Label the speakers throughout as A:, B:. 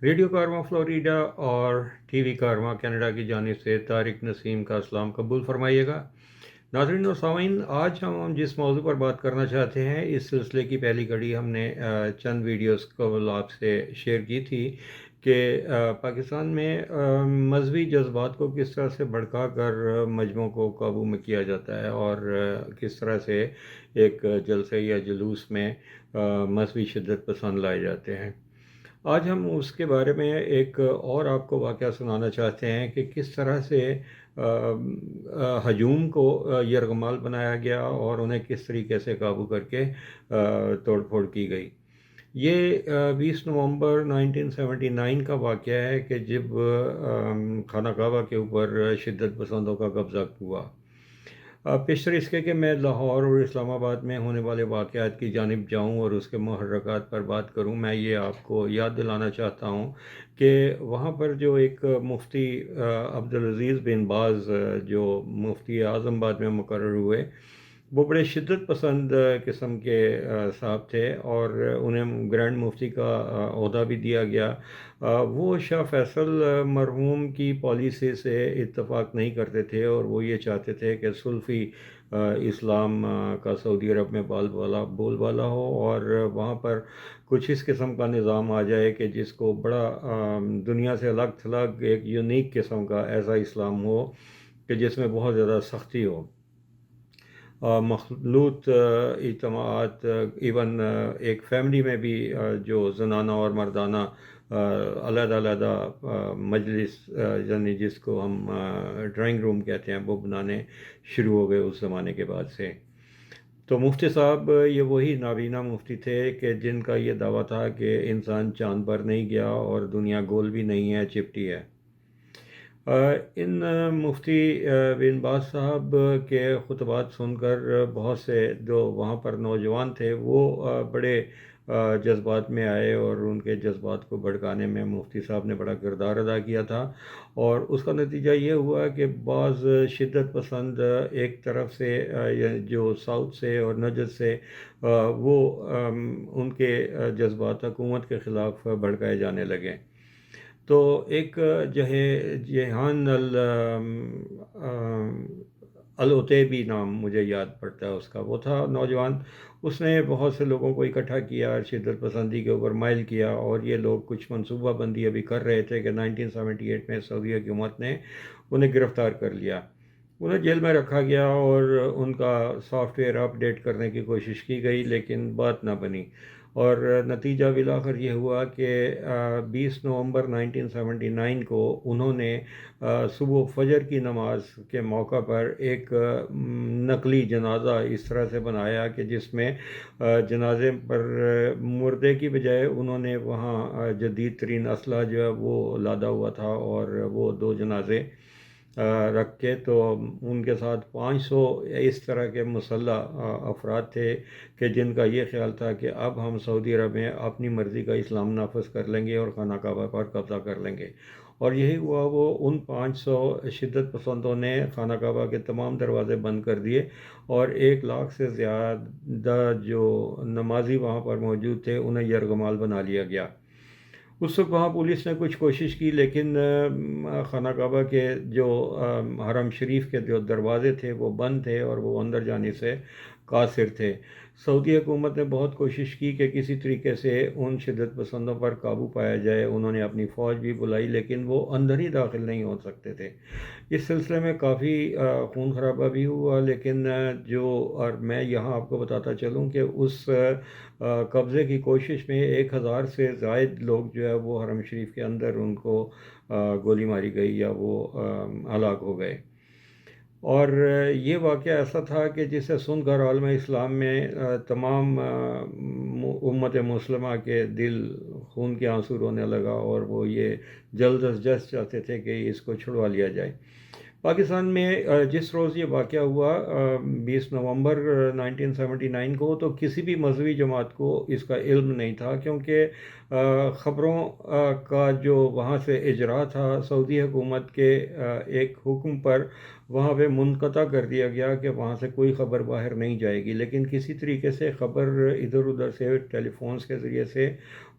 A: Radio کارواں Florida اور T V کارواں Canada کی جانب سے طارق نسیم کا اسلام قبول فرمائیے گا۔ ناظرین و سامعین، آج ہم جس موضوع پر بات کرنا چاہتے ہیں، اس سلسلے کی پہلی کڑی ہم نے چند ویڈیوز کو آپ سے شیئر کی تھی کہ پاکستان میں مذہبی جذبات کو کس طرح سے بھڑکا کر مجموعوں کو قابو میں کیا جاتا ہے، اور کس طرح سے ایک جلسے یا جلوس میں مذہبی شدت پسند لائے جاتے ہیں۔ آج ہم اس کے بارے میں ایک اور آپ کو واقعہ سنانا چاہتے ہیں کہ کس طرح سے ہجوم کو یرغمال بنایا گیا اور انہیں کس طریقے سے قابو کر کے توڑ پھوڑ کی گئی۔ یہ 20 نومبر 1979 کا واقعہ ہے کہ جب خانہ کعبہ کے اوپر شدت پسندوں کا قبضہ ہوا۔ پیشتر اس کے کہ میں لاہور اور اسلام آباد میں ہونے والے واقعات کی جانب جاؤں اور اس کے محرکات پر بات کروں، میں یہ آپ کو یاد دلانا چاہتا ہوں کہ وہاں پر جو ایک مفتی عبدالعزیز بن باز جو مفتی اعظم بعد میں مقرر ہوئے، وہ بڑے شدت پسند قسم کے صاحب تھے، اور انہیں گرینڈ مفتی کا عہدہ بھی دیا گیا۔ وہ شاہ فیصل مرحوم کی پالیسی سے اتفاق نہیں کرتے تھے، اور وہ یہ چاہتے تھے کہ سلفی اسلام کا سعودی عرب میں بول بالا ہو، اور وہاں پر کچھ اس قسم کا نظام آ جائے کہ جس کو بڑا دنیا سے الگ تھلگ ایک یونیک قسم کا ایسا اسلام ہو کہ جس میں بہت زیادہ سختی ہو، مخلوط اجتماعات، ایون ایک فیملی میں بھی جو زنانہ اور مردانہ علیحدہ علیحدہ مجلس، یعنی جس کو ہم ڈرائنگ روم کہتے ہیں، وہ بنانے شروع ہو گئے اس زمانے کے بعد سے۔ تو مفتی صاحب یہ وہی نابینا مفتی تھے کہ جن کا یہ دعویٰ تھا کہ انسان چاند پر نہیں گیا اور دنیا گول بھی نہیں ہے، چپٹی ہے۔ ان مفتی بن باز صاحب کے خطبات سن کر بہت سے جو وہاں پر نوجوان تھے وہ بڑے جذبات میں آئے، اور ان کے جذبات کو بھڑکانے میں مفتی صاحب نے بڑا کردار ادا کیا تھا، اور اس کا نتیجہ یہ ہوا کہ بعض شدت پسند ایک طرف سے جو ساؤتھ سے اور نجد سے وہ ان کے جذبات حکومت کے خلاف بھڑکائے جانے لگے۔ تو ایک جہان العتیبی نام مجھے یاد پڑتا ہے اس کا، وہ تھا نوجوان، اس نے بہت سے لوگوں کو اکٹھا کیا، شدت پسندی کے اوپر مائل کیا، اور یہ لوگ کچھ منصوبہ بندی ابھی کر رہے تھے کہ 1978 میں سعودی حکومت نے انہیں گرفتار کر لیا۔ انہیں جیل میں رکھا گیا اور ان کا سافٹ ویئر اپ ڈیٹ کرنے کی کوشش کی گئی، لیکن بات نہ بنی، اور نتیجہ بالآخر یہ ہوا کہ 20 نومبر 1979 کو انہوں نے صبح فجر کی نماز کے موقع پر ایک نقلی جنازہ اس طرح سے بنایا کہ جس میں جنازے پر مردے کی بجائے انہوں نے وہاں جدید ترین اسلحہ جو ہے وہ لادا ہوا تھا، اور وہ دو جنازے رکھ کے، تو ان کے ساتھ 500 اس طرح کے مسلح افراد تھے کہ جن کا یہ خیال تھا کہ اب ہم سعودی عرب میں اپنی مرضی کا اسلام نافذ کر لیں گے اور خانہ کعبہ پر قبضہ کر لیں گے۔ اور یہی ہوا، وہ ان 500 شدت پسندوں نے خانہ کعبہ کے تمام دروازے بند کر دیے، اور 1 لاکھ سے زیادہ جو نمازی وہاں پر موجود تھے انہیں یرغمال بنا لیا گیا۔ اس وقت وہاں پولیس نے کچھ کوشش کی، لیکن خانہ کعبہ کے جو حرم شریف کے جو دروازے تھے وہ بند تھے، اور وہ اندر جانے سے قاصر تھے۔ سعودی حکومت نے بہت کوشش کی کہ کسی طریقے سے ان شدت پسندوں پر قابو پایا جائے، انہوں نے اپنی فوج بھی بلائی، لیکن وہ اندر ہی داخل نہیں ہو سکتے تھے۔ اس سلسلے میں کافی خون خرابہ بھی ہوا، لیکن اور میں یہاں آپ کو بتاتا چلوں کہ اس قبضے کی کوشش میں 1000 سے زائد لوگ جو ہے وہ حرم شریف کے اندر ان کو گولی ماری گئی یا وہ ہلاک ہو گئے۔ اور یہ واقعہ ایسا تھا کہ جسے سن کر عالم اسلام میں تمام امت مسلمہ کے دل خون کے آنسو رونے لگا، اور وہ یہ جلد از جلد چاہتے تھے کہ اس کو چھڑوا لیا جائے۔ پاکستان میں جس روز یہ واقعہ ہوا 20 نومبر 1979 کو، تو کسی بھی مذہبی جماعت کو اس کا علم نہیں تھا، کیونکہ خبروں کا جو وہاں سے اجرا تھا سعودی حکومت کے ایک حکم پر، وہاں پہ منقطع کر دیا گیا کہ وہاں سے کوئی خبر باہر نہیں جائے گی، لیکن کسی طریقے سے خبر ادھر ادھر سے ٹیلی فونز کے ذریعے سے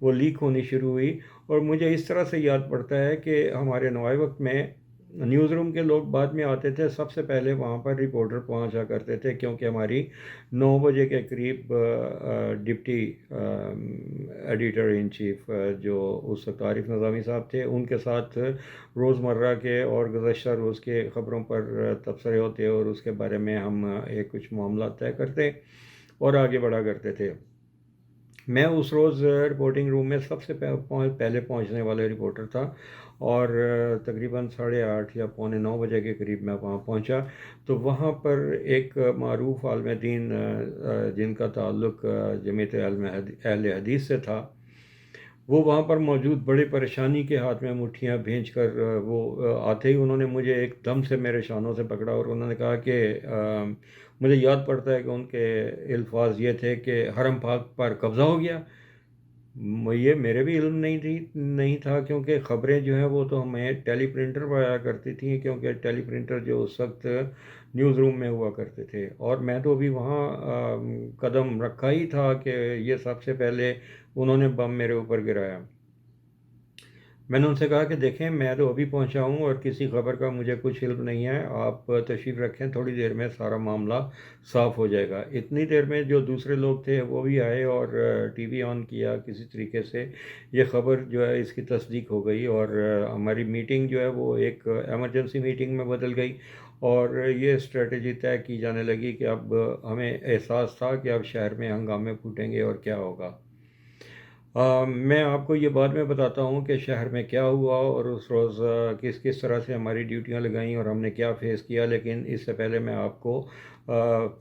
A: وہ لیک ہونی شروع ہوئی. اور مجھے اس طرح سے یاد پڑتا ہے کہ ہمارے نوائے وقت میں نیوز روم کے لوگ بعد میں آتے تھے، سب سے پہلے وہاں پر رپورٹر پہنچا کرتے تھے، کیونکہ ہماری 9 بجے کے قریب ڈپٹی ایڈیٹر ان چیف جو اس وقت عارف نظامی صاحب تھے، ان کے ساتھ روزمرہ کے اور گزشتہ روز کے خبروں پر تبصرے ہوتے اور اس کے بارے میں ہم ایک کچھ معاملات طے کرتے اور آگے بڑھا کرتے تھے. میں اس روز رپورٹنگ روم میں سب سے پہلے پہنچنے والے رپورٹر تھا، اور تقریباً 8:30 یا 8:45 کے قریب میں وہاں پہنچا. تو وہاں پر ایک معروف عالم دین جن کا تعلق جمعیت اہل حدیث سے تھا، وہ وہاں پر موجود، بڑے پریشانی کے ہاتھ میں مٹھیاں بھیج کر وہ آتے ہی انہوں نے مجھے ایک دم سے میرے شانوں سے پکڑا اور انہوں نے کہا کہ مجھے یاد پڑتا ہے کہ ان کے الفاظ یہ تھے کہ حرم پاک پر قبضہ ہو گیا. یہ میرے بھی علم نہیں تھا، کیونکہ خبریں جو ہیں وہ تو ہمیں ٹیلی پرنٹر پر آیا کرتی تھیں، کیونکہ ٹیلی پرنٹر جو اس وقت نیوز روم میں ہوا کرتے تھے، اور میں تو ابھی وہاں قدم رکھا ہی تھا کہ یہ سب سے پہلے انہوں نے بم میرے اوپر گرایا. میں نے ان سے کہا کہ دیکھیں، میں تو ابھی پہنچا ہوں اور کسی خبر کا مجھے کچھ علم نہیں ہے، آپ تشریف رکھیں، تھوڑی دیر میں سارا معاملہ صاف ہو جائے گا. اتنی دیر میں جو دوسرے لوگ تھے وہ بھی آئے اور ٹی وی آن کیا، کسی طریقے سے یہ خبر جو ہے اس کی تصدیق ہو گئی، اور ہماری میٹنگ جو ہے وہ ایک ایمرجنسی میٹنگ میں بدل گئی، اور یہ اسٹریٹجی طے کی جانے لگی کہ اب ہمیں احساس تھا کہ اب شہر میں ہنگامے پھوٹیں گے اور کیا ہوگا. میں آپ کو یہ بعد میں بتاتا ہوں کہ شہر میں کیا ہوا اور اس روز کس طرح سے ہماری ڈیوٹیاں لگائیں اور ہم نے کیا فیس کیا. لیکن اس سے پہلے میں آپ کو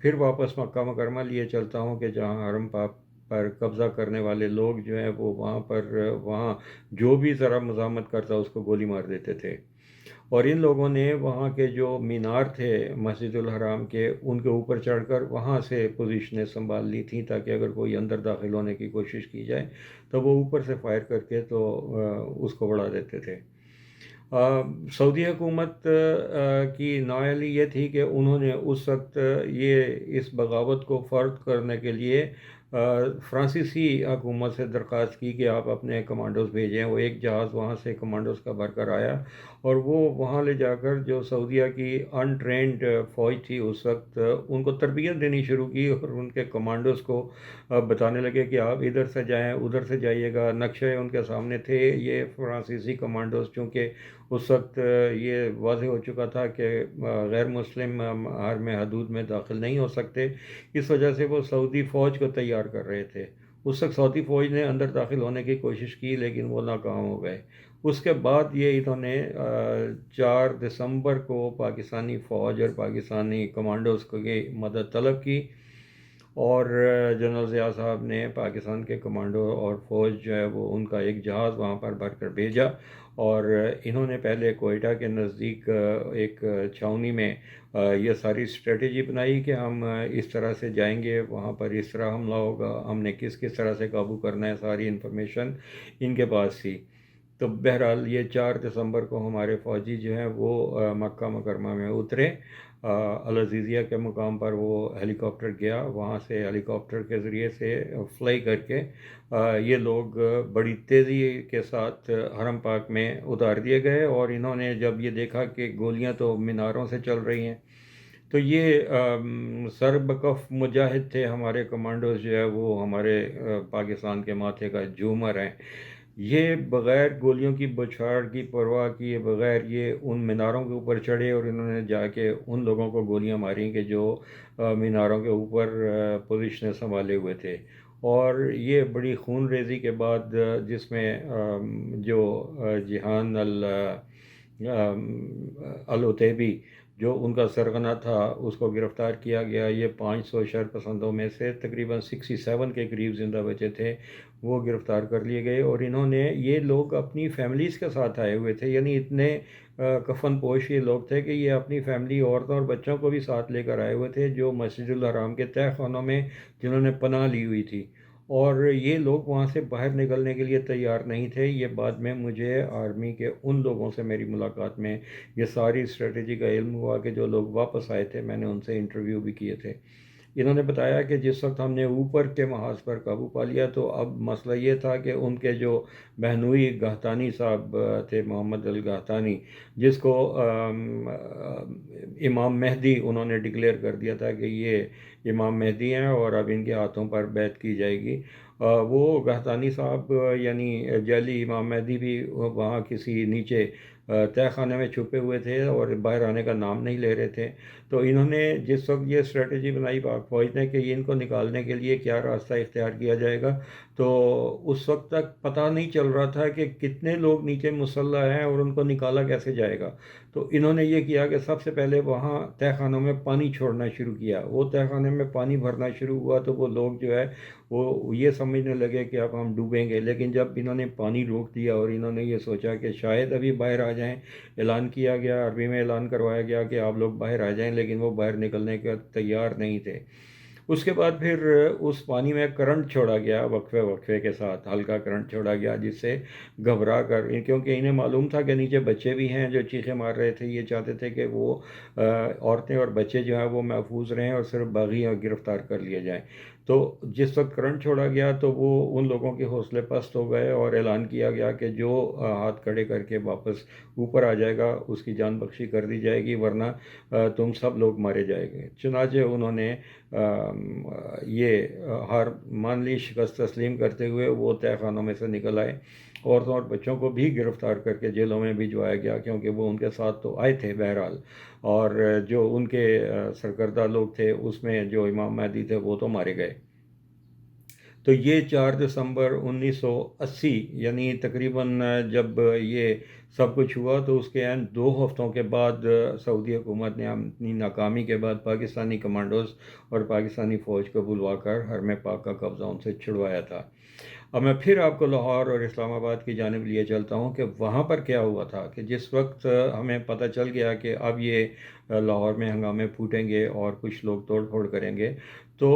A: پھر واپس مکہ مکرمہ لیے چلتا ہوں، کہ جہاں حرم پاک پر قبضہ کرنے والے لوگ جو ہیں وہ وہاں جو بھی ذرا مزاحمت کرتا اس کو گولی مار دیتے تھے. اور ان لوگوں نے وہاں کے جو مینار تھے مسجد الحرام کے، ان کے اوپر چڑھ کر وہاں سے پوزیشنیں سنبھال لی تھیں، تاکہ اگر کوئی اندر داخل ہونے کی کوشش کی جائے تو وہ اوپر سے فائر کر کے تو اس کو بڑھا دیتے تھے. سعودی حکومت کی نااہلی یہ تھی کہ انہوں نے اس وقت اس بغاوت کو فرد کرنے کے لیے فرانسیسی حکومت سے درخواست کی کہ آپ اپنے کمانڈوز بھیجیں. وہ ایک جہاز وہاں سے کمانڈوز کا بھر کر آیا، اور وہ وہاں لے جا کر جو سعودیہ کی ان ٹرینڈ فوج تھی اس وقت، ان کو تربیت دینی شروع کی، اور ان کے کمانڈوز کو بتانے لگے کہ آپ ادھر سے جائیں، ادھر سے جائیے گا. نقشے ان کے سامنے تھے. یہ فرانسیسی کمانڈوز چونکہ اس وقت یہ واضح ہو چکا تھا کہ غیر مسلم حرم حدود میں داخل نہیں ہو سکتے، اس وجہ سے وہ سعودی فوج کو تیار کر رہے تھے. اس وقت سعودی فوج نے اندر داخل ہونے کی کوشش کی، لیکن وہ ناکام ہو گئے. اس کے بعد انہوں نے 4 دسمبر کو پاکستانی فوج اور پاکستانی کمانڈوز کی مدد طلب کی، اور جنرل ضیاء صاحب نے پاکستان کے کمانڈو اور فوج جو ہے وہ ان کا ایک جہاز وہاں پر بھر کر بھیجا، اور انہوں نے پہلے کوئٹہ کے نزدیک ایک چھاؤنی میں یہ ساری اسٹریٹجی بنائی کہ ہم اس طرح سے جائیں گے، وہاں پر اس طرح حملہ ہوگا، ہم نے کس طرح سے قابو کرنا ہے، ساری انفارمیشن ان کے پاس تھی. تو بہرحال یہ 4 دسمبر کو ہمارے فوجی جو ہیں وہ مکہ مکرمہ میں اترے. العزیزیہ کے مقام پر وہ ہیلی کاپٹر گیا، وہاں سے ہیلی کاپٹر کے ذریعے سے فلائی کر کے یہ لوگ بڑی تیزی کے ساتھ حرم پاک میں اتار دیے گئے. اور انہوں نے جب یہ دیکھا کہ گولیاں تو میناروں سے چل رہی ہیں، تو یہ سر بکف مجاہد تھے ہمارے کمانڈوز جو ہے وہ ہمارے پاکستان کے ماتھے کا جھومر ہیں. یہ بغیر گولیوں کی بچھاڑ کی پرواہ کیے بغیر یہ ان میناروں کے اوپر چڑھے، اور انہوں نے جا کے ان لوگوں کو گولیاں ماری کہ جو میناروں کے اوپر پوزیشنیں سنبھالے ہوئے تھے. اور یہ بڑی خون ریزی کے بعد جس میں جو جہان العتیبی جو ان کا سرغنہ تھا اس کو گرفتار کیا گیا. یہ 500 شر پسندوں میں سے تقریباً 67 کے قریب زندہ بچے تھے، وہ گرفتار کر لیے گئے. اور انہوں نے، یہ لوگ اپنی فیملیز کے ساتھ آئے ہوئے تھے، یعنی اتنے کفن پوش یہ لوگ تھے کہ یہ اپنی فیملی، عورتوں اور بچوں کو بھی ساتھ لے کر آئے ہوئے تھے، جو مسجد الحرام کے تہہ خانوں میں جنہوں نے پناہ لی ہوئی تھی. اور یہ لوگ وہاں سے باہر نکلنے کے لیے تیار نہیں تھے. یہ بعد میں مجھے آرمی کے ان لوگوں سے میری ملاقات میں یہ ساری اسٹریٹجی کا علم ہوا کہ جو لوگ واپس آئے تھے، میں نے ان سے انٹرویو بھی کیے تھے. انہوں نے بتایا کہ جس وقت ہم نے اوپر کے محاذ پر قابو پا لیا تو اب مسئلہ یہ تھا کہ ان کے جو بہنوئی گہتانی صاحب تھے، محمد الگہتانی، جس کو امام مہدی انہوں نے ڈکلیئر کر دیا تھا کہ یہ امام مہدی ہیں اور اب ان کے ہاتھوں پر بیعت کی جائے گی، وہ گہتانی صاحب یعنی جعلی امام مہدی بھی وہاں کسی نیچے تہہ خانے میں چھپے ہوئے تھے اور باہر آنے کا نام نہیں لے رہے تھے۔ تو انہوں نے جس وقت یہ اسٹریٹجی بنائی پاک فوج نے کہ ان کو نکالنے کے لیے کیا راستہ اختیار کیا جائے گا، تو اس وقت تک پتہ نہیں چل رہا تھا کہ کتنے لوگ نیچے مسلح ہیں اور ان کو نکالا کیسے جائے گا۔ تو انہوں نے یہ کیا کہ سب سے پہلے وہاں تہہ خانوں میں پانی چھوڑنا شروع کیا، وہ تہہ خانے میں پانی بھرنا شروع ہوا تو وہ لوگ جو ہے وہ یہ سمجھنے لگے کہ اب ہم ڈوبیں گے، لیکن جب انہوں نے پانی روک دیا اور انہوں نے یہ سوچا کہ شاید ابھی باہر آ جائیں، اعلان کیا گیا، عربی میں اعلان کروایا گیا کہ آپ لوگ باہر آ جائیں، لیکن وہ باہر نکلنے کے تیار نہیں تھے۔ اس کے بعد پھر اس پانی میں کرنٹ چھوڑا گیا، وقفے وقفے کے ساتھ ہلکا کرنٹ چھوڑا گیا، جس سے گھبرا کر، کیونکہ انہیں معلوم تھا کہ نیچے بچے بھی ہیں جو چیخیں مار رہے تھے، یہ چاہتے تھے کہ وہ عورتیں اور بچے جو ہیں وہ محفوظ رہیں اور صرف باغی اور گرفتار کر لیے جائیں۔ تو جس وقت کرنٹ چھوڑا گیا تو وہ ان لوگوں کے حوصلے پست ہو گئے اور اعلان کیا گیا کہ جو ہاتھ کھڑے کر کے واپس اوپر آ جائے گا اس کی جان بخشی کر دی جائے گی، ورنہ تم سب لوگ مارے جائیں گے۔ چنانچہ انہوں نے یہ ہار مان لی، شکست تسلیم کرتے ہوئے وہ تہہ خانوں میں سے نکل آئے۔ عورتوں اور بچوں کو بھی گرفتار کر کے جیلوں میں بھجوایا گیا، کیونکہ وہ ان کے ساتھ تو آئے تھے بہرحال، اور جو ان کے سرکردہ لوگ تھے اس میں جو امام مہدی تھے وہ تو مارے گئے۔ تو یہ 4 دسمبر 1980، یعنی تقریباً جب یہ سب کچھ ہوا تو اس کے عین 2 ہفتوں کے بعد سعودی حکومت نے اپنی ناکامی کے بعد پاکستانی کمانڈوز اور پاکستانی فوج کو بلوا کر حرم پاک کا قبضہ ان سے چھڑوایا تھا۔ اب میں پھر آپ کو لاہور اور اسلام آباد کی جانب لیے چلتا ہوں کہ وہاں پر کیا ہوا تھا کہ جس وقت ہمیں پتہ چل گیا کہ اب یہ لاہور میں ہنگامے پھوٹیں گے اور کچھ لوگ توڑ پھوڑ کریں گے، تو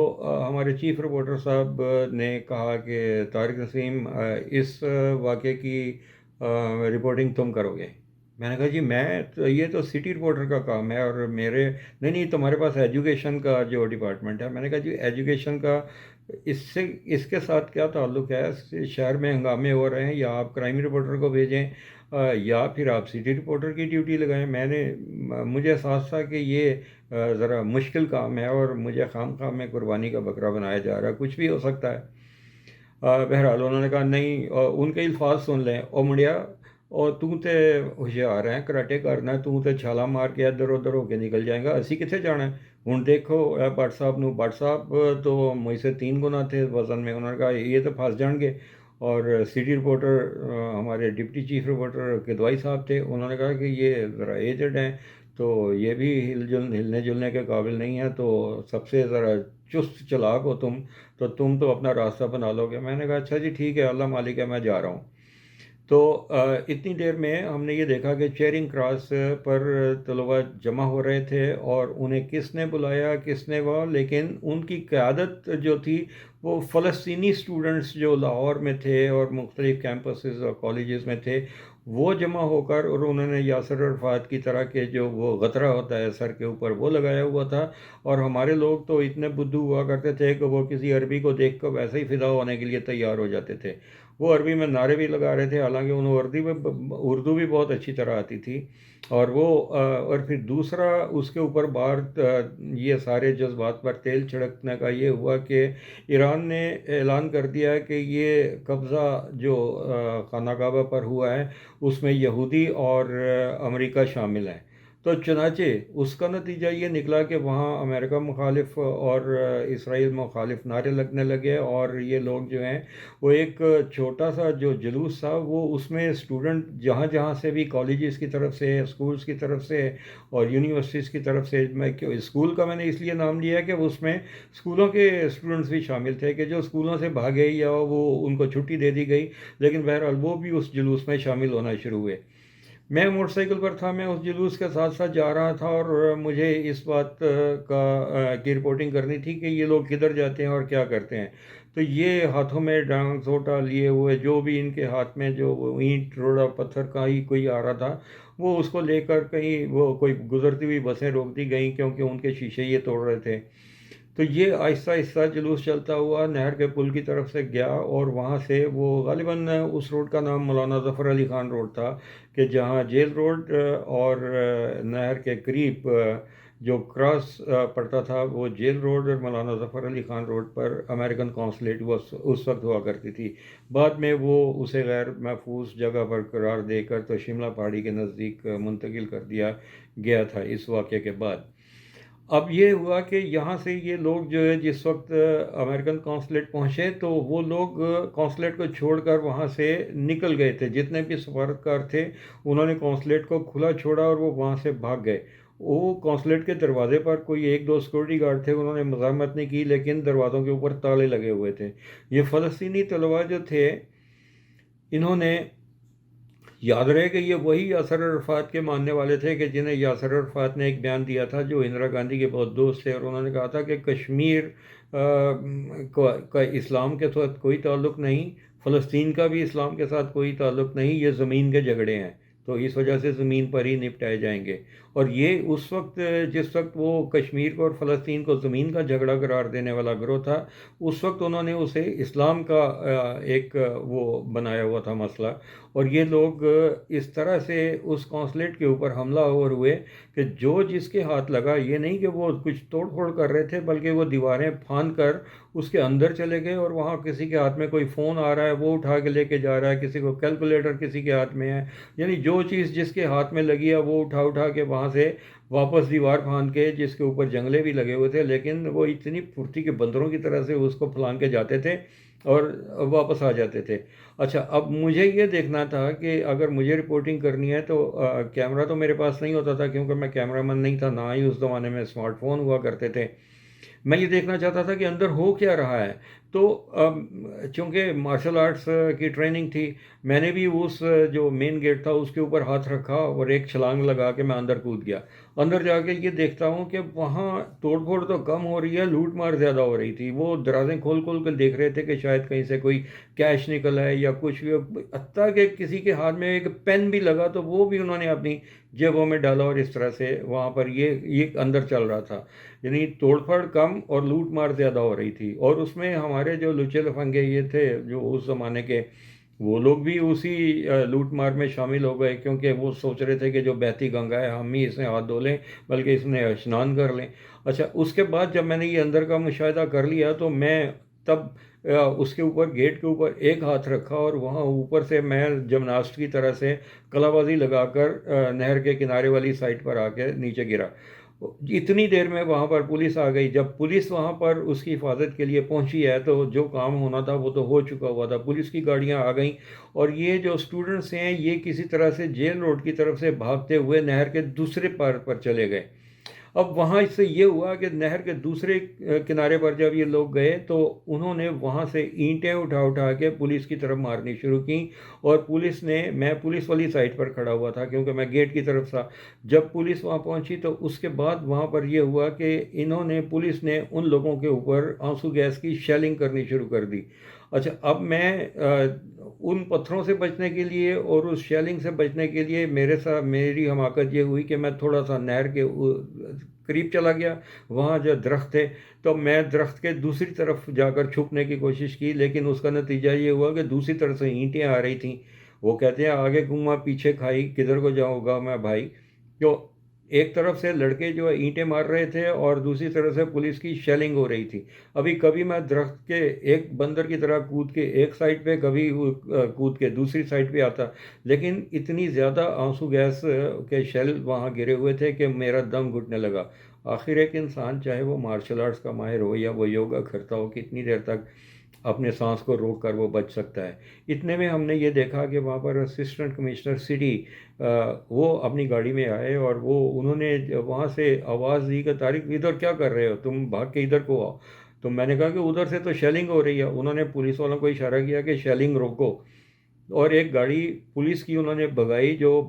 A: ہمارے چیف رپورٹر صاحب نے کہا کہ طارق نسیم، اس واقعے کی رپورٹنگ تم کرو گے۔ میں نے کہا جی یہ تو سٹی رپورٹر کا کام ہے اور میرے نہیں تمہارے پاس ایجوکیشن کا جو ڈپارٹمنٹ ہے۔ میں نے کہا جی ایجوکیشن کا اس کے ساتھ کیا تعلق ہے؟ شہر میں ہنگامے ہو رہے ہیں، یا آپ کرائم رپورٹر کو بھیجیں یا پھر آپ سٹی رپورٹر کی ڈیوٹی لگائیں۔ مجھے احساس تھا کہ یہ ذرا مشکل کام ہے اور مجھے خام خواہ میں قربانی کا بکرا بنایا جا رہا ہے، کچھ بھی ہو سکتا ہے۔ بہرحال انہوں نے کہا نہیں، ان کے الفاظ سن لیں، او منڈیا، اور تو تے ہوشیار ہیں، کراٹے کرنا ہے، تو تے چھالا مار کے ادھر ادھر ہو کے نکل جائے گا، اسی کتنے جانا ہے؟ ہوں دیکھو بٹ صاحب بٹ صاحب تو مجھ سے 3 گنا تھے وزن میں، انہوں نے کہا یہ تو پھنس جان گے۔ اور سٹی رپورٹر ہمارے ڈپٹی چیف رپورٹر کدوائی صاحب تھے، انہوں نے کہا کہ یہ ذرا ایجڈ ہیں تو یہ بھی ہلنے جلنے کے قابل نہیں ہے، تو سب سے ذرا چست چلاک ہو تم تو اپنا راستہ بنا لو گے۔ میں نے کہا اچھا جی ٹھیک ہے، اللہ مالک ہے، میں جا رہا ہوں۔ تو اتنی دیر میں ہم نے یہ دیکھا کہ چیرنگ کراس پر طلباء جمع ہو رہے تھے اور انہیں کس نے بلایا، کس نے لیکن ان کی قیادت جو تھی وہ فلسطینی اسٹوڈنٹس جو لاہور میں تھے اور مختلف کیمپسز اور کالجز میں تھے، وہ جمع ہو کر، اور انہوں نے یاسر عرفات کی طرح کے جو وہ غطرہ ہوتا ہے سر کے اوپر وہ لگایا ہوا تھا، اور ہمارے لوگ تو اتنے بدھو ہوا کرتے تھے کہ وہ کسی عربی کو دیکھ کر ویسے ہی فدا ہونے کے لیے تیار ہو جاتے تھے۔ وہ عربی میں نعرے بھی لگا رہے تھے، حالانکہ انہوں اردو بھی بہت اچھی طرح آتی تھی۔ اور پھر دوسرا اس کے اوپر بار یہ سارے جذبات پر تیل چھڑکنے کا یہ ہوا کہ ایران نے اعلان کر دیا کہ یہ قبضہ جو خانہ کعبہ پر ہوا ہے اس میں یہودی اور امریکہ شامل ہیں۔ تو چنانچہ اس کا نتیجہ یہ نکلا کہ وہاں امریکہ مخالف اور اسرائیل مخالف نعرے لگنے لگے، اور یہ لوگ جو ہیں وہ ایک چھوٹا سا جو جلوس تھا وہ اس میں اسٹوڈنٹ جہاں جہاں سے بھی، کالجز کی طرف سے، اسکولز کی طرف سے اور یونیورسٹیز کی طرف سے، اسکول کا میں نے اس لیے نام لیا کہ اس میں اسکولوں کے اسٹوڈنٹس بھی شامل تھے کہ جو اسکولوں سے بھاگے یا وہ ان کو چھٹی دے دی گئی، لیکن بہرحال وہ بھی اس جلوس میں شامل ہونا شروع ہوئے۔ میں موٹر سائیکل پر تھا، میں اس جلوس کے ساتھ ساتھ جا رہا تھا، اور مجھے اس بات کی رپورٹنگ کرنی تھی کہ یہ لوگ کدھر جاتے ہیں اور کیا کرتے ہیں۔ تو یہ ہاتھوں میں ڈانگ سوٹا لیے ہوئے، جو بھی ان کے ہاتھ میں جو اینٹ روڑا پتھر کا ہی کوئی آ رہا تھا، وہ اس کو لے کر کہیں وہ کوئی گزرتی ہوئی بسیں روک دی گئیں، کیونکہ ان کے شیشے یہ توڑ رہے تھے۔ تو یہ آہستہ آہستہ جلوس چلتا ہوا نہر کے پل کی طرف سے گیا، اور وہاں سے وہ غالباً اس روڈ کا نام مولانا ظفر علی خان روڈ تھا، کہ جہاں جیل روڈ اور نہر کے قریب جو کراس پڑتا تھا وہ جیل روڈ اور مولانا ظفر علی خان روڈ پر امریکن قونصلیٹ اس وقت ہوا کرتی تھی۔ بعد میں وہ اسے غیر محفوظ جگہ پر قرار دے کر تو شملہ پہاڑی کے نزدیک منتقل کر دیا گیا تھا اس واقعے کے بعد۔ اب یہ ہوا کہ یہاں سے یہ لوگ جو ہے جس وقت امریکن قونصلیٹ پہنچے تو وہ لوگ قونصلیٹ کو چھوڑ کر وہاں سے نکل گئے تھے، جتنے بھی سفارتکار تھے انہوں نے قونصلیٹ کو کھلا چھوڑا اور وہ وہاں سے بھاگ گئے۔ وہ قونصلیٹ کے دروازے پر کوئی ایک دو سیکورٹی گارڈ تھے، انہوں نے مزاحمت نہیں کی لیکن دروازوں کے اوپر تالے لگے ہوئے تھے۔ یہ فلسطینی طلباء جو تھے انہوں نے، یاد رہے کہ یہ وہی یاسر عرفات کے ماننے والے تھے کہ جنہیں یاسر عرفات نے ایک بیان دیا تھا، جو اندرا گاندھی کے بہت دوست تھے، اور انہوں نے کہا تھا کہ کشمیر کا اسلام کے ساتھ کوئی تعلق نہیں، فلسطین کا بھی اسلام کے ساتھ کوئی تعلق نہیں، یہ زمین کے جھگڑے ہیں، تو اس وجہ سے زمین پر ہی نپٹائے جائیں گے۔ اور یہ اس وقت جس وقت وہ کشمیر کو اور فلسطین کو زمین کا جھگڑا قرار دینے والا گروہ تھا، اس وقت انہوں نے اسے اسلام کا ایک وہ بنایا ہوا تھا مسئلہ۔ اور یہ لوگ اس طرح سے اس قونصلیٹ کے اوپر حملہ آور ہوئے کہ جو جس کے ہاتھ لگا، یہ نہیں کہ وہ کچھ توڑ پھوڑ کر رہے تھے بلکہ وہ دیواریں پھاند کر اس کے اندر چلے گئے، اور وہاں کسی کے ہاتھ میں کوئی فون آ رہا ہے وہ اٹھا کے لے کے جا رہا ہے، کسی کو کیلکولیٹر کسی کے ہاتھ میں ہے، یعنی جو چیز جس کے ہاتھ میں لگی ہے وہ اٹھا کے وہاں سے واپس دیوار پھاند کے، جس کے اوپر جنگلے بھی لگے ہوئے تھے، لیکن وہ اتنی پھرتی کے بندروں کی طرح سے اس کو پھلان کے جاتے تھے اور واپس آ جاتے تھے۔ اچھا، اب مجھے یہ دیکھنا تھا کہ اگر مجھے رپورٹنگ کرنی ہے تو کیمرہ تو میرے پاس نہیں ہوتا تھا کیونکہ میں کیمرہ مین نہیں تھا، نہ ہی اس زمانے میں اسمارٹ فون ہوا کرتے تھے۔ میں یہ دیکھنا چاہتا تھا کہ اندر ہو کیا رہا ہے، تو چونکہ مارشل آرٹس کی ٹریننگ تھی، میں نے بھی اس جو مین گیٹ تھا اس کے اوپر ہاتھ رکھا اور ایک چھلانگ لگا کے میں اندر کود گیا۔ اندر جا کے یہ دیکھتا ہوں کہ وہاں توڑ پھوڑ تو کم ہو رہی ہے، لوٹ مار زیادہ ہو رہی تھی۔ وہ دروازیں کھول کھول کر دیکھ رہے تھے کہ شاید کہیں سے کوئی کیش نکل ہے یا کچھ بھی، حتیٰ کہ کسی کے ہاتھ میں ایک پین بھی لگا تو وہ بھی انہوں نے اپنی جیبوں میں ڈالا، اور اس طرح سے وہاں پر یہ اندر چل رہا تھا۔ یعنی توڑ پھوڑ کم اور لوٹ مار زیادہ ہو رہی تھی، اور اس میں ہمارے جو لچے لفنگے یہ تھے جو اس زمانے کے، وہ لوگ بھی اسی لوٹ مار میں شامل ہو گئے، کیونکہ وہ سوچ رہے تھے کہ جو بہتی گنگا ہے ہم ہی اس میں ہاتھ دھو لیں، بلکہ اس میں اسنان کر لیں۔ اچھا، اس کے بعد جب میں نے یہ اندر کا مشاہدہ کر لیا تو میں تب اس کے اوپر گیٹ کے اوپر ایک ہاتھ رکھا، اور وہاں اوپر سے میں جمناسٹ کی طرح سے کلا بازی لگا کر نہر کے کنارے والی سائڈ پر آ کے نیچے گرا۔ اتنی دیر میں وہاں پر پولیس آ گئی۔ جب پولیس وہاں پر اس کی حفاظت کے لیے پہنچی ہے تو جو کام ہونا تھا وہ تو ہو چکا ہوا تھا، پولیس کی گاڑیاں آ گئیں، اور یہ جو اسٹوڈنٹس ہیں یہ کسی طرح سے جیل روڈ کی طرف سے بھاگتے ہوئے نہر کے دوسرے پار پر چلے گئے۔ اب وہاں اس سے یہ ہوا کہ نہر کے دوسرے کنارے پر جب یہ لوگ گئے تو انہوں نے وہاں سے اینٹیں اٹھا کے پولیس کی طرف مارنی شروع کی، اور میں پولیس والی سائڈ پر کھڑا ہوا تھا کیونکہ میں گیٹ کی طرف تھا۔ جب پولیس وہاں پہنچی تو اس کے بعد وہاں پر یہ ہوا کہ پولیس نے ان لوگوں کے اوپر آنسو گیس کی شیلنگ کرنی شروع کر دی۔ اچھا، اب میں ان پتھروں سے بچنے کے لیے اور اس شیلنگ سے بچنے کے لیے میری حماقت یہ ہوئی کہ میں تھوڑا سا نہر کے قریب چلا گیا، وہاں جو درخت تھے تو میں درخت کے دوسری طرف جا کر چھپنے کی کوشش کی، لیکن اس کا نتیجہ یہ ہوا کہ دوسری طرف سے اینٹیں آ رہی تھیں۔ وہ کہتے ہیں آگے گھوما پیچھے کھائی، کدھر کو جاؤں گا میں بھائی؟ تو ایک طرف سے لڑکے جو اینٹیں مار رہے تھے اور دوسری طرف سے پولیس کی شیلنگ ہو رہی تھی۔ کبھی میں درخت کے ایک بندر کی طرح کود کے ایک سائڈ پہ، کبھی کود کے دوسری سائڈ پہ آتا، لیکن اتنی زیادہ آنسو گیس کے شیل وہاں گرے ہوئے تھے کہ میرا دم گھٹنے لگا۔ آخر ایک انسان چاہے وہ مارشل آرٹس کا ماہر ہو یا وہ یوگا کرتا ہو، کتنی دیر تک اپنے سانس کو روک کر وہ بچ سکتا ہے؟ اتنے میں ہم نے یہ دیکھا کہ وہاں پر اسسٹنٹ کمشنر سٹی وہ اپنی گاڑی میں آئے، اور انہوں نے وہاں سے آواز دی کہ طارق ادھر کیا کر رہے ہو تم، بھاگ کے ادھر کو آؤ۔ تو میں نے کہا کہ ادھر سے تو شیلنگ ہو رہی ہے۔ انہوں نے پولیس والوں کو اشارہ کیا کہ شیلنگ روکو، اور ایک گاڑی پولیس کی انہوں نے بھگائی جو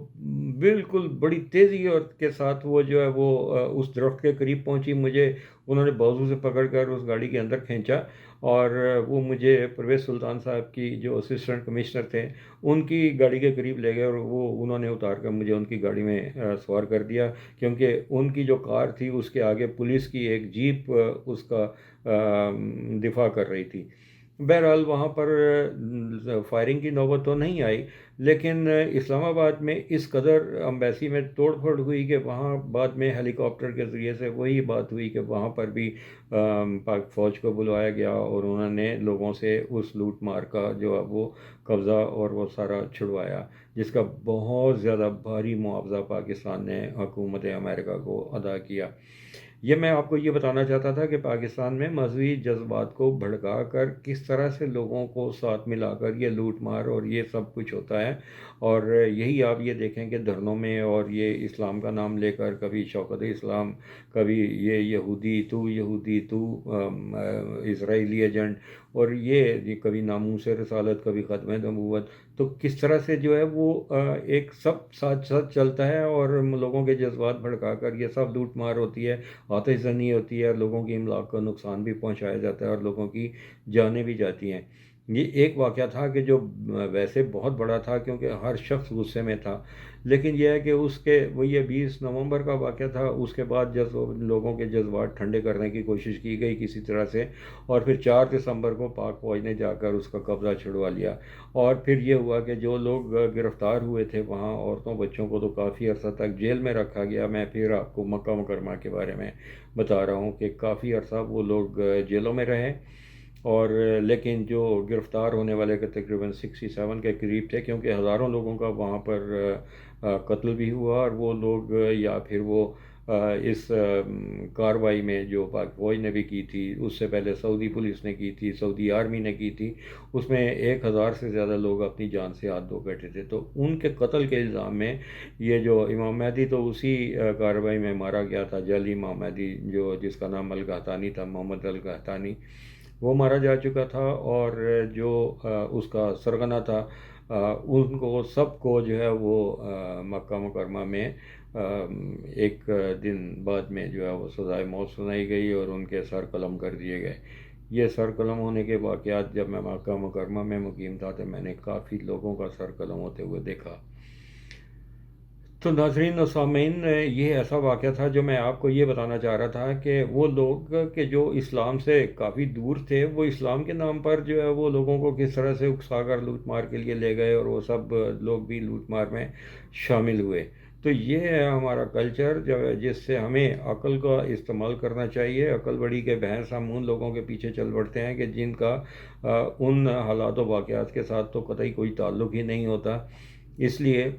A: بالکل بڑی تیزی اور کے ساتھ وہ جو ہے وہ اس درخت کے قریب پہنچی۔ مجھے انہوں نے بازو سے پکڑ کر اس گاڑی کے اندر کھینچا، اور وہ مجھے پرویز سلطان صاحب کی جو اسسٹنٹ کمشنر تھے ان کی گاڑی کے قریب لے گئے، اور انہوں نے اتار کر مجھے ان کی گاڑی میں سوار کر دیا، کیونکہ ان کی جو کار تھی اس کے آگے پولیس کی ایک جیپ اس کا دفاع کر رہی تھی۔ بہرحال وہاں پر فائرنگ کی نوبت تو نہیں آئی، لیکن اسلام آباد میں اس قدر امبیسی میں توڑ پھوڑ ہوئی کہ وہاں بعد میں ہیلی کاپٹر کے ذریعے سے وہی بات ہوئی کہ وہاں پر بھی پاک فوج کو بلوایا گیا، اور انہوں نے لوگوں سے اس لوٹ مار کا جو وہ قبضہ اور وہ سارا چھڑوایا، جس کا بہت زیادہ بھاری معاوضہ پاکستان نے حکومت امریکہ کو ادا کیا۔ یہ میں آپ کو یہ بتانا چاہتا تھا کہ پاکستان میں مذہبی جذبات کو بھڑکا کر کس طرح سے لوگوں کو ساتھ ملا کر یہ لوٹ مار اور یہ سب کچھ ہوتا ہے، اور یہی آپ یہ دیکھیں کہ دھرنوں میں اور یہ اسلام کا نام لے کر کبھی شوکت اسلام، کبھی یہ یہودی تو اسرائیلی ایجنٹ، اور یہ کبھی ناموس رسالت، کبھی ختم نبوت، تو کس طرح سے جو ہے وہ ایک سب ساتھ ساتھ چلتا ہے، اور لوگوں کے جذبات بھڑکا کر یہ سب لوٹ مار ہوتی ہے، آتش زنی ہوتی ہے، لوگوں کی املاک کو نقصان بھی پہنچایا جاتا ہے اور لوگوں کی جانیں بھی جاتی ہیں۔ یہ ایک واقعہ تھا کہ جو ویسے بہت بڑا تھا کیونکہ ہر شخص غصے میں تھا، لیکن یہ ہے کہ اس کے وہ یہ 20 نومبر کا واقعہ تھا، اس کے بعد جب لوگوں کے جذبات ٹھنڈے کرنے کی کوشش کی گئی کسی طرح سے، اور پھر 4 دسمبر کو پاک فوج نے جا کر اس کا قبضہ چھڑوا لیا، اور پھر یہ ہوا کہ جو لوگ گرفتار ہوئے تھے وہاں، عورتوں بچوں کو تو کافی عرصہ تک جیل میں رکھا گیا۔ میں پھر آپ کو مکہ مکرمہ کے بارے میں بتا رہا ہوں کہ کافی عرصہ وہ لوگ جیلوں میں رہے، اور لیکن جو گرفتار ہونے والے کے تقریباً 67 کے قریب تھے، کیونکہ ہزاروں لوگوں کا وہاں پر قتل بھی ہوا، اور وہ لوگ یا پھر وہ اس کاروائی میں جو پاک فوج نے بھی کی تھی، اس سے پہلے سعودی پولیس نے کی تھی، سعودی آرمی نے کی تھی، اس میں 1000 سے زیادہ لوگ اپنی جان سے ہاتھ دھو بیٹھے تھے، تو ان کے قتل کے الزام میں یہ جو امام مہدی تو اسی کاروائی میں مارا گیا تھا، جعلی امام مہدی جس کا نام القحطانی تھا، محمد القحطانی، وہ مارا جا چکا تھا، اور جو اس کا سرغنہ تھا، ان کو سب کو جو ہے وہ مکہ مکرمہ میں ایک دن بعد میں جو ہے وہ سزائے موت سنائی گئی، اور ان کے سر قلم کر دیے گئے۔ یہ سر قلم ہونے کے واقعات جب میں مکہ مکرمہ میں مقیم تھا تو میں نے کافی لوگوں کا سر قلم ہوتے ہوئے دیکھا۔ تو ناظرین و سامعین، یہ ایسا واقعہ تھا جو میں آپ کو یہ بتانا چاہ رہا تھا کہ وہ لوگ کہ جو اسلام سے کافی دور تھے، وہ اسلام کے نام پر جو ہے وہ لوگوں کو کس طرح سے اکسا کر لوٹ مار کے لیے لے گئے، اور وہ سب لوگ بھی لوٹ مار میں شامل ہوئے۔ تو یہ ہے ہمارا کلچر جس سے ہمیں عقل کا استعمال کرنا چاہیے۔ عقل بڑی کہ بھینس، ہم ان لوگوں کے پیچھے چل پڑتے ہیں کہ جن کا ان حالات و واقعات کے ساتھ تو قطعی کوئی تعلق ہی نہیں ہوتا۔ اس لیے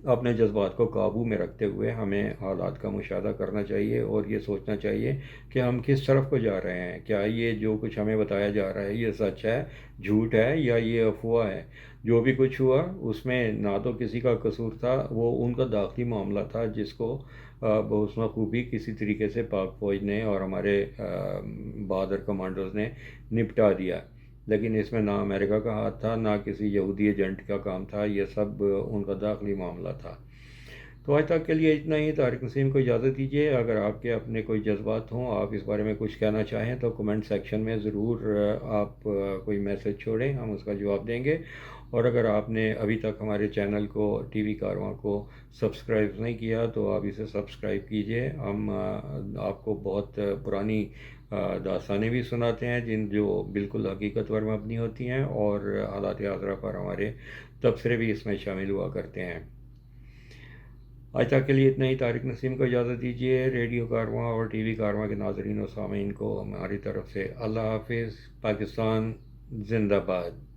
A: اپنے جذبات کو قابو میں رکھتے ہوئے ہمیں حالات کا مشاہدہ کرنا چاہیے، اور یہ سوچنا چاہیے کہ ہم کس طرف کو جا رہے ہیں، کیا یہ جو کچھ ہمیں بتایا جا رہا ہے یہ سچ ہے، جھوٹ ہے، یا یہ افواہ ہے۔ جو بھی کچھ ہوا اس میں نہ تو کسی کا قصور تھا، وہ ان کا داخلی معاملہ تھا جس کو بحسن خوبی کسی طریقے سے پاک فوج نے اور ہمارے بہادر کمانڈرز نے نپٹا دیا، لیکن اس میں نہ امریکہ کا ہاتھ تھا، نہ کسی یہودی ایجنٹ کا کام تھا، یہ سب ان کا داخلی معاملہ تھا۔ تو آج تک کے لیے اتنا ہی۔ طارق نسیم کو اجازت دیجیے۔ اگر آپ کے اپنے کوئی جذبات ہوں، آپ اس بارے میں کچھ کہنا چاہیں تو کمنٹ سیکشن میں ضرور آپ کوئی میسج چھوڑیں، ہم اس کا جواب دیں گے۔ اور اگر آپ نے ابھی تک ہمارے چینل کو ٹی وی کارواں کو سبسکرائب نہیں کیا تو آپ اسے سبسکرائب کیجئے۔ ہم آپ کو بہت پرانی داستانیں بھی سناتے ہیں جو بالکل حقیقت پر مبنی ہوتی ہیں، اور حالات حاضرہ پر ہمارے تبصرے بھی اس میں شامل ہوا کرتے ہیں۔ آج تک کے لیے اتنا ہی۔ طارق نسیم کو اجازت دیجیے۔ ریڈیو کارواں اور ٹی وی کارواں کے ناظرین و سامعین کو ہماری طرف سے اللہ حافظ۔ پاکستان زندہ باد۔